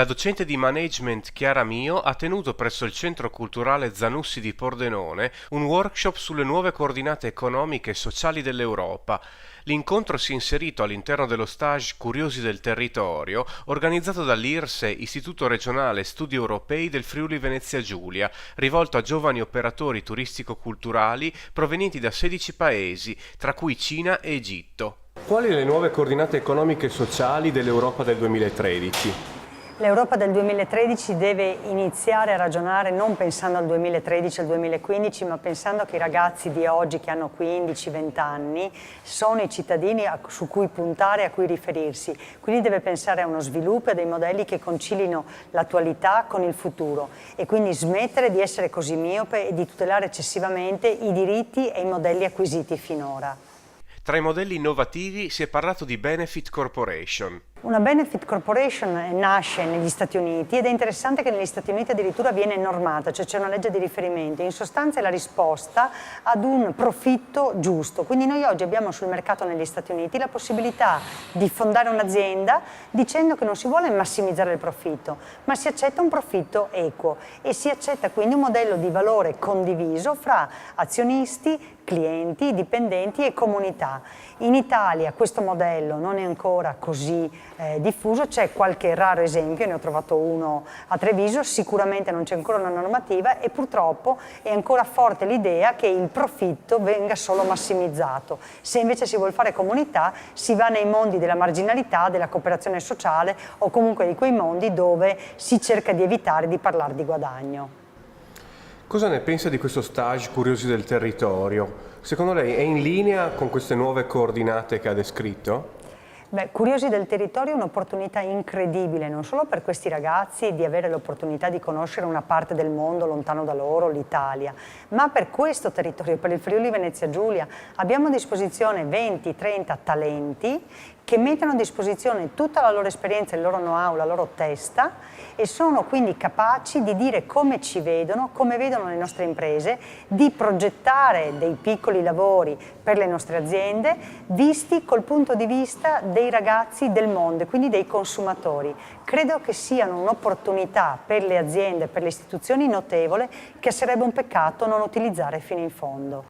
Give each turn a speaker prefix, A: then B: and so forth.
A: La docente di management Chiara Mio ha tenuto presso il Centro Culturale Zanussi di Pordenone un workshop sulle nuove coordinate economiche e sociali dell'Europa. L'incontro si è inserito all'interno dello stage Curiosi del Territorio, organizzato dall'IRSE, Istituto Regionale Studi Europei del Friuli Venezia Giulia, rivolto a giovani operatori turistico-culturali provenienti da 16 paesi, tra cui Cina e Egitto. Quali le nuove coordinate economiche e sociali dell'Europa del 2013?
B: L'Europa del 2013 deve iniziare a ragionare non pensando al 2013 al 2015, ma pensando che i ragazzi di oggi che hanno 15-20 anni sono i cittadini su cui puntare, a cui riferirsi. Quindi deve pensare a uno sviluppo e a dei modelli che concilino l'attualità con il futuro e quindi smettere di essere così miope e di tutelare eccessivamente i diritti e i modelli acquisiti finora.
A: Tra i modelli innovativi si è parlato di Benefit Corporation.
B: Una Benefit Corporation nasce negli Stati Uniti ed è interessante che negli Stati Uniti addirittura viene normata, cioè c'è una legge di riferimento. In sostanza è la risposta ad un profitto giusto. Quindi noi oggi abbiamo sul mercato negli Stati Uniti la possibilità di fondare un'azienda dicendo che non si vuole massimizzare il profitto, ma si accetta un profitto equo e si accetta quindi un modello di valore condiviso fra azionisti, clienti, dipendenti e comunità. In Italia questo modello non è ancora così diffuso, c'è qualche raro esempio, ne ho trovato uno a Treviso, sicuramente non c'è ancora una normativa e purtroppo è ancora forte l'idea che il profitto venga solo massimizzato. Se invece si vuole fare comunità si va nei mondi della marginalità, della cooperazione sociale o comunque di quei mondi dove si cerca di evitare di parlare di guadagno.
A: Cosa ne pensa di questo stage Curiosi del Territorio? Secondo lei è in linea con queste nuove coordinate che ha descritto?
B: Beh, Curiosi del Territorio è un'opportunità incredibile, non solo per questi ragazzi di avere l'opportunità di conoscere una parte del mondo lontano da loro, l'Italia, ma per questo territorio, per il Friuli Venezia Giulia, abbiamo a disposizione 20-30 talenti che mettono a disposizione tutta la loro esperienza, il loro know-how, la loro testa e sono quindi capaci di dire come ci vedono, come vedono le nostre imprese, di progettare dei piccoli lavori per le nostre aziende visti col punto di vista dei ragazzi del mondo, quindi dei consumatori. Credo che siano un'opportunità per le aziende, per le istituzioni notevole che sarebbe un peccato non utilizzare fino in fondo.